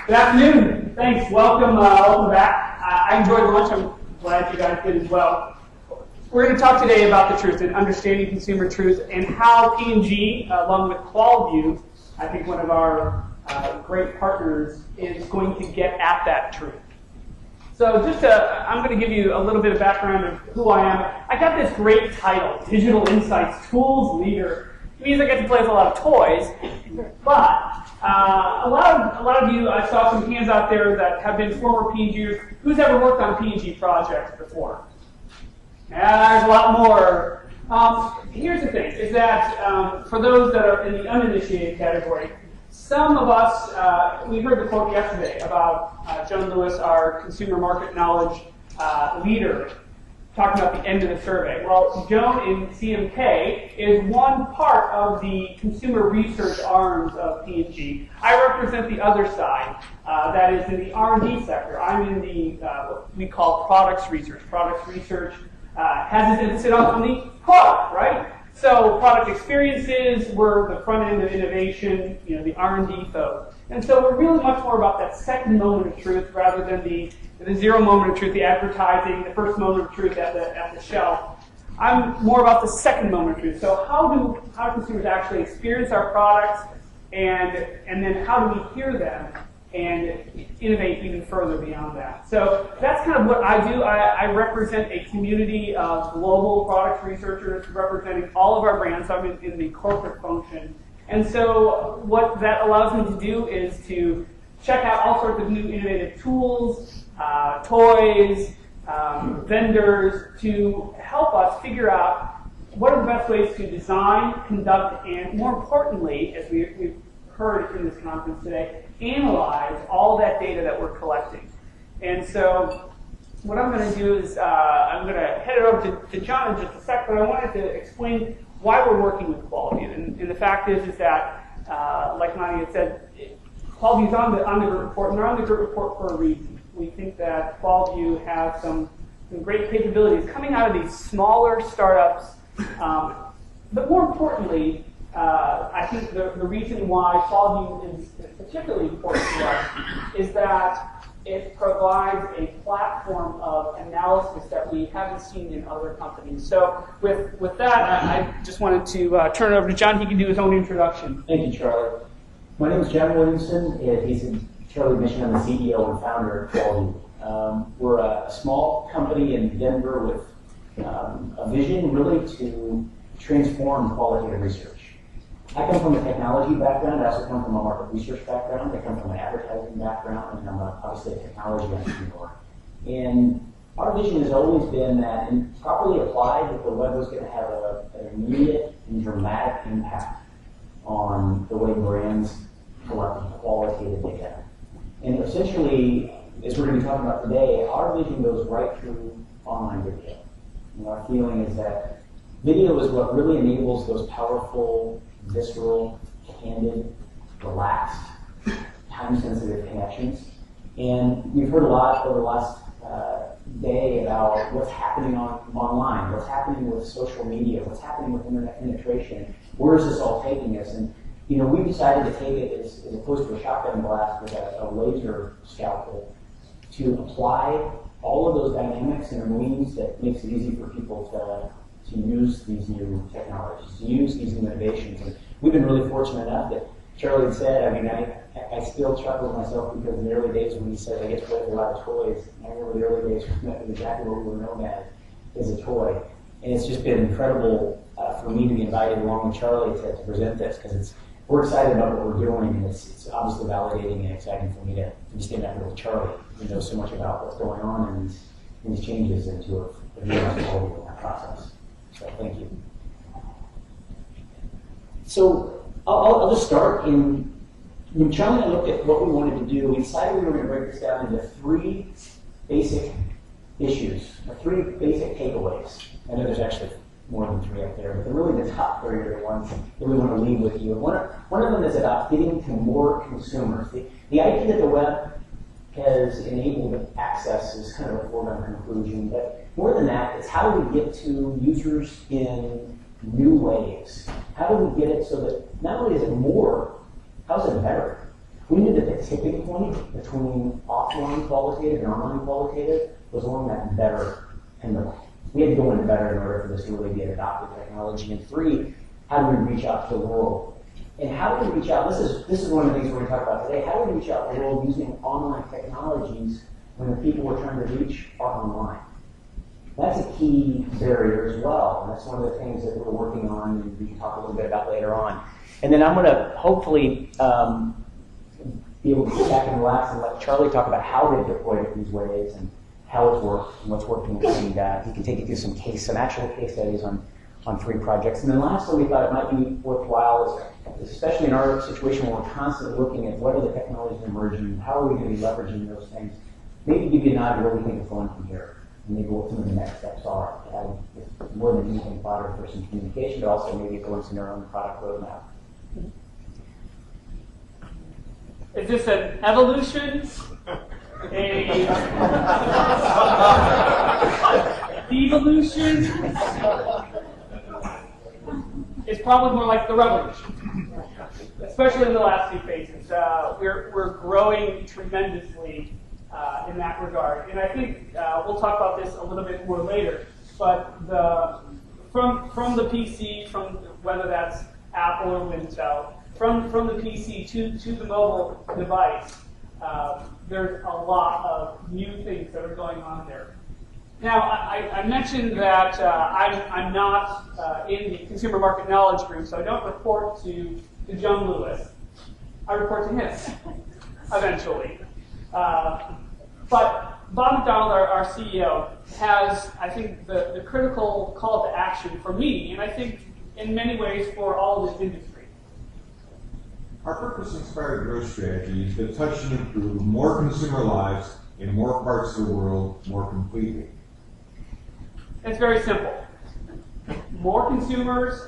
Good afternoon. Thanks. Welcome back. I enjoyed lunch. I'm glad you guys did as well. We're going to talk today about the truth and understanding consumer truth and how P&G, along with QualView, I think one of our great partners, is going to get at that truth. So I'm going to give you a little bit of background of who I am. I got this great title, Digital Insights Tools Leader. It means I get to play with a lot of toys, but a lot of you, I saw some hands out there that have been former P&Gers. Who's ever worked on P&G projects before? Yeah, there's a lot more. Here's the thing, is that for those that are in the uninitiated category, some of us, we heard the quote yesterday about Joan Lewis, our consumer market knowledge leader, talking about the end of the survey. Well, Joan in CMK is one part of the consumer research arms of P&G. I represent the other side, that is in the R&D sector. I'm in the what we call products research. Products research has its emphasis on the product, right? So product experiences were the front end of innovation, the R&D folks. And so we're really much more about that second moment of truth rather than the zero moment of truth, the advertising, the first moment of truth at the shelf. I'm more about the second moment of truth. So how do consumers actually experience our products, and then how do we hear them and innovate even further beyond that? So that's kind of what I do. I represent a community of global products researchers representing all of our brands. So I'm in the corporate function. And so what that allows me to do is to check out all sorts of new innovative tools, toys, vendors, to help us figure out what are the best ways to design, conduct, and more importantly, as we've heard in this conference today, analyze all that data that we're collecting. And so what I'm going to do is I'm going to head it over to John in just a sec, but I wanted to explain why we're working with QualView. And the fact is that, like Nadia said, QualView's on the group report, and they're on the group report for a reason. We think that QualView has some great capabilities coming out of these smaller startups, but more importantly, I think the reason why QualView is particularly important to us is that it provides a platform of analysis that we haven't seen in other companies. So with that, I just wanted to turn it over to John. He can do his own introduction. Thank you, Charlie. My name is John Williamson. He's Charlie Mission. I'm the CEO and founder of QualView. We're a small company in Denver with a vision really to transform qualitative research. I come from a technology background. I also come from a market research background. I come from an advertising background, and I'm obviously a technology entrepreneur. And our vision has always been that, and properly applied, that the web was going to have an immediate and dramatic impact on the way brands collect qualitative data. And essentially, as we're going to be talking about today, our vision goes right through online video. And our feeling is that video is what really enables those powerful, visceral, candid, relaxed, time-sensitive connections. And we've heard a lot over the last day about what's happening online, what's happening with social media, what's happening with internet penetration. Where is this all taking us? And we've decided to take it as opposed to a shotgun blast with a laser scalpel to apply all of those dynamics in a means that makes it easy for people to use these new technologies, to use these new innovations. And we've been really fortunate enough that Charlie had said, I still chuckle with myself because in the early days when he said I get to play with a lot of toys, I remember the early days when exactly what we were known as a toy. And it's just been incredible for me to be invited along with Charlie to present this, because we're excited about what we're doing, and it's obviously validating and exciting for me to be standing up here with Charlie, who knows so much about what's going on and these changes into a real quality in that process. So thank you. So I'll just start. When Charlie and I looked at what we wanted to do, we decided we were going to break this down into three basic issues, or three basic takeaways. I know there's actually more than three up there, but they're really the top three are the ones that we want to leave with you. And one of them is about getting to more consumers. The idea that the web has enabled access is kind of a foregone conclusion, but more than that, it's how do we get to users in new ways? How do we get it so that not only is it more, how is it better? We knew that the tipping point between offline qualitative and online qualitative was along that better end of life. We had to go into better in order for this to really get adopted technology. And three, how do we reach out to the world? And how do we reach out? This is one of the things we're going to talk about today. How do we reach out to the world using online technologies when the people we're trying to reach are online? That's a key barrier as well. And that's one of the things that we're working on and we can talk a little bit about later on. And then I'm going to hopefully be able to sit back and relax and let Charlie talk about how they deployed it these ways and how it's worked and what's working. And he can take you through some actual case studies on 3 projects. And then lastly, we thought it might be worthwhile, especially in our situation where we're constantly looking at what are the technologies emerging, how are we going to be leveraging those things, maybe give you an idea where we think it's going from here, and maybe what some of the next steps are. More than anything, fodder for some communication, but also maybe influencing our own product roadmap. Is this an evolution? Devolution? It's probably more like the revolution, especially in the last 2 phases. We're growing tremendously in that regard, and I think we'll talk about this a little bit more later. But from the PC, from whether that's Apple or Windows, from the PC to the mobile device, there's a lot of new things that are going on there. Now, I mentioned that I'm not in the consumer market knowledge group, so I don't report to John Lewis. I report to him, eventually. But Bob McDonald, our CEO, has, I think, the critical call to action for me, and I think in many ways for all of this industry. Our purpose-inspired growth strategy is to touch and improve more consumer lives in more parts of the world more completely. It's very simple. More consumers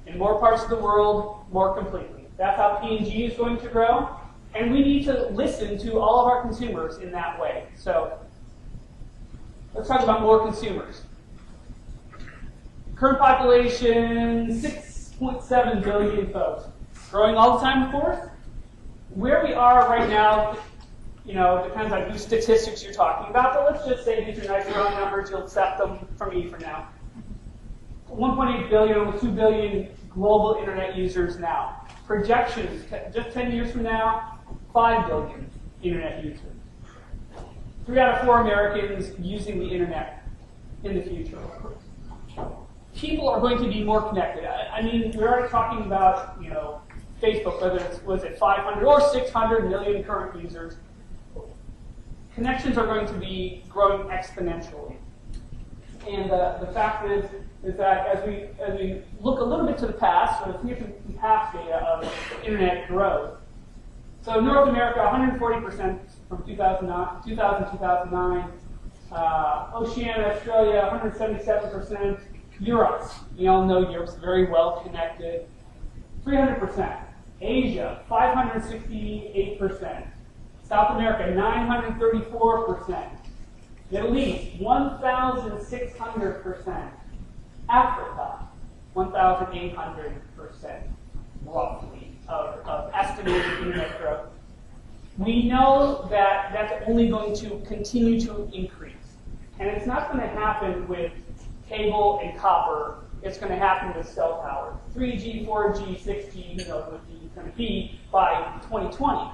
in more parts of the world more completely. That's how P&G is going to grow, and we need to listen to all of our consumers in that way. So let's talk about more consumers. Current population, 6.7 billion folks. Growing all the time, of course. Where we are right now, depends on whose statistics you're talking about, but let's just say these are nice round numbers, you'll accept them from me for now. 1.8 billion, almost 2 billion global internet users now. Projections, just 10 years from now, 5 billion internet users. 3 out of 4 Americans using the internet in the future. People are going to be more connected. I mean, we're already talking about, Facebook, whether was it 500 or 600 million current users. Connections are going to be growing exponentially. And the fact is that as we look a little bit to the past, so here's some past data of internet growth. So North America, 140% from 2000 to 2009. Oceania, Australia, 177%. Europe, we all know Europe's very well connected. 300%. Asia, 568%. South America, 934%. Middle East, 1,600%. Africa, 1,800%, roughly, of estimated internet growth. We know that that's only going to continue to increase. And it's not going to happen with cable and copper. It's going to happen with cell towers. 3G, 4G, 6G, who knows what it's going to be by 2020.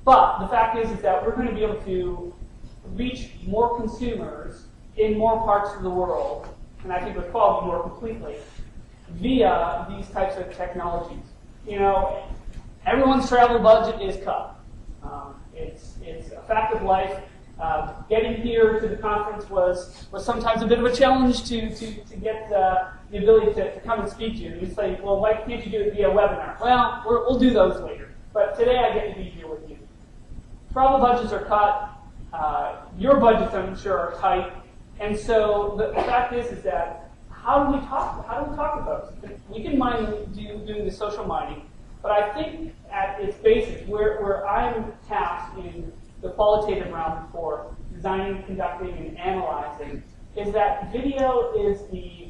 But the fact is that we're going to be able to reach more consumers in more parts of the world, and I think with quality more completely, via these types of technologies. Everyone's travel budget is cut. It's a fact of life. Getting here to the conference was sometimes a bit of a challenge to get the ability to come and speak to you. And you say, well, why can't you do it via webinar? Well, we'll do those later. But today I get to be here with you. Travel budgets are cut. Your budgets, I'm sure, are tight. And so the fact is that how do we talk to folks? We can mine doing the social mining, but I think at its basis, where I'm tasked in the qualitative realm for designing, conducting, and analyzing, is that video is the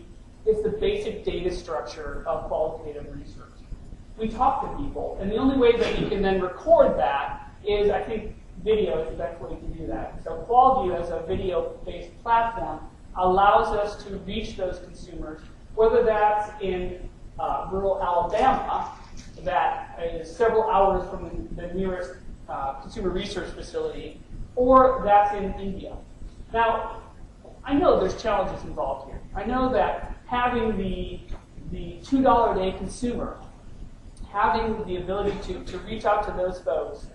basic data structure of qualitative research. we talk to people. And the only way that you can then record that is, I think, video is the best way to do that. So QualView, as a video-based platform, allows us to reach those consumers, whether that's in rural Alabama, that is several hours from the nearest consumer research facility, or that's in India. Now, I know there's challenges involved here. I know that having the $2 a day consumer, having the ability to reach out to those folks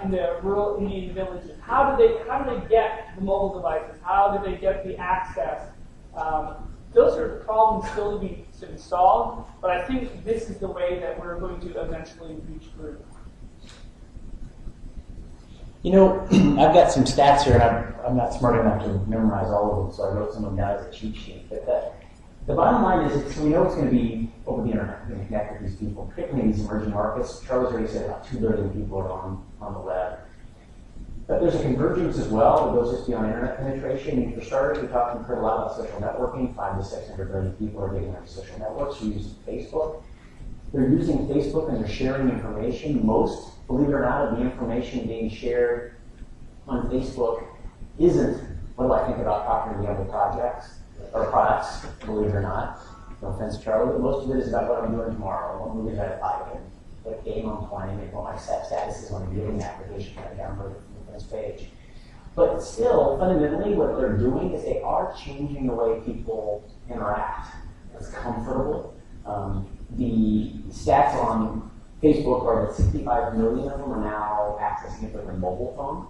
in the rural Indian villages, how do they get the mobile devices? How do they get the access? Those are problems still to be solved, but I think this is the way that we're going to eventually reach through. You know, I've got some stats here, and I'm not smart enough to memorize all of them, so I wrote some of them down as a cheat sheet. But the bottom line is, so we know it's going to be over the internet, we're going to connect with these people, particularly in these emerging markets. Charles already said about 2 billion people are on the web. But there's a convergence as well that goes just beyond internet penetration. And for starters, we've heard a lot about social networking. 500 to 600 million people are getting on social networks who use Facebook. They're using Facebook and they're sharing information. Most, believe it or not, of the information being shared on Facebook isn't, what do I think about Procter & Gamble projects or products, believe it or not. No offense, Charlie, but most of it is about what I'm doing tomorrow, what movie I like, and what game I'm playing, and what my status is on a given application that I downloaded from the first page. But still, fundamentally, what they're doing is they are changing the way people interact. It's comfortable. The stats on Facebook are that 65 million of them are now accessing it with their mobile phone.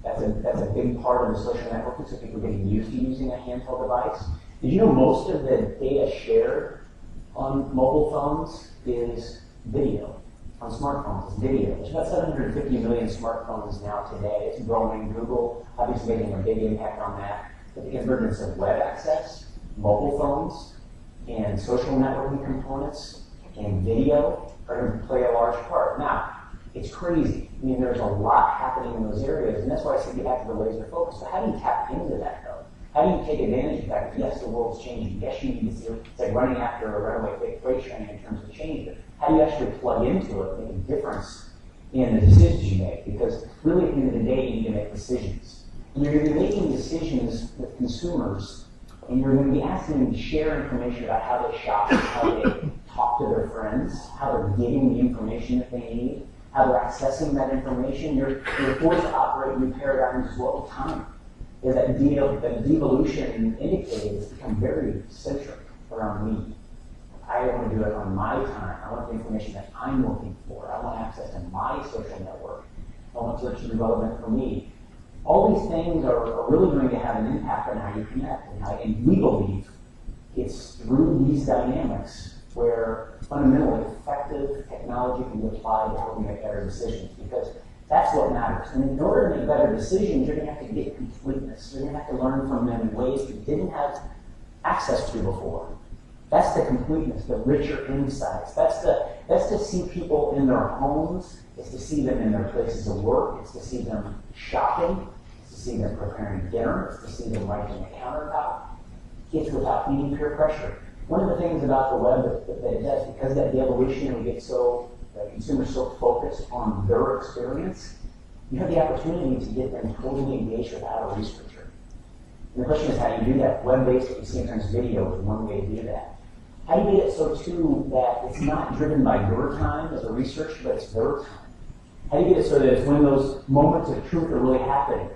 That's a big part of the social networking, so people are getting used to using a handheld device. Did you know most of the data shared on mobile phones is video? On smartphones, it's video. There's about 750 million smartphones now today. It's growing. Google obviously making a big impact on that. But the convergence of web access, mobile phones, and social networking components, and video are going to play a large part. Now, it's crazy. I mean, there's a lot happening in those areas, and that's why I say you have to be laser focused. But how do you tap into that, though? How do you take advantage of the fact that, yes, the world's changing? Yes, you need to see it's like running after a runaway freight train in terms of change. But how do you actually plug into it and make a difference in the decisions you make? Because really, at the end of the day, you need to make decisions. And you're going to be making decisions with consumers, and you're going to be asking them to share information about how they shop, how they talk to their friends, how they're getting the information that they need, how they're accessing that information. You're forced to operate new paradigms as well with time. Is that devolution indicated has become very centric around me. I want to do it on my time. I want the information that I'm looking for. I want access to my social network. I want it to be relevant for me. All these things are really going to have an impact on how you connect. And we believe it's through these dynamics where fundamentally effective technology can be applied to help you make better decisions, because that's what matters. And in order to make better decisions, you're going to have to get completeness. You're going to have to learn from them in ways you didn't have access to before. That's the completeness, the richer insights. That's to see people in their homes. It's to see them in their places of work. It's to see them shopping. It's to see them preparing dinner. It's to see them writing a countertop. It's without any peer pressure. One of the things about the web that it does, because of that devolution, we get the consumer's so focused on their experience, you have the opportunity to get them totally engaged without a researcher. And the question is, how do you do that? Web-based, what you see in terms of video, is one way to do that. How do you get it so, too, that it's not driven by your time as a researcher, but it's their time? How do you get it so that it's when those moments of truth are really happening?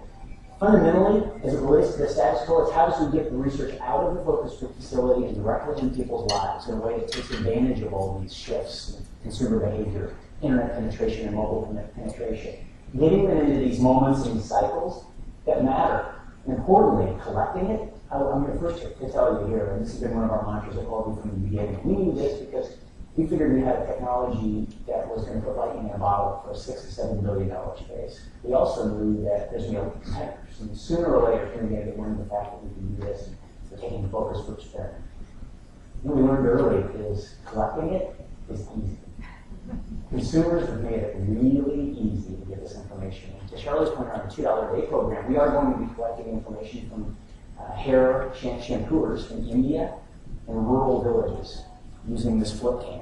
Fundamentally, as it relates to the status quo, it's how does we get the research out of the focus group facility and directly into people's lives in a way that takes advantage of all these shifts in consumer behavior, internet penetration, and mobile penetration. Getting them into these moments and these cycles that matter. And importantly, collecting it. I'm your first to tell you here, and this has been one of our mantras at Quality from the beginning. We knew this because we figured we had a technology that was going to put lightning in a bottle for a $6 to $7 billion space. We also knew that there's no competitors. And sooner or later, we're going to learn the fact that we can do this, and we're taking the focus groups there. What we learned early is collecting it is easy. Consumers have made it really easy to get this information. And to Charlie's point on the $2 a day program, we are going to be collecting information from hair shampooers in India and rural villages using this flip cam.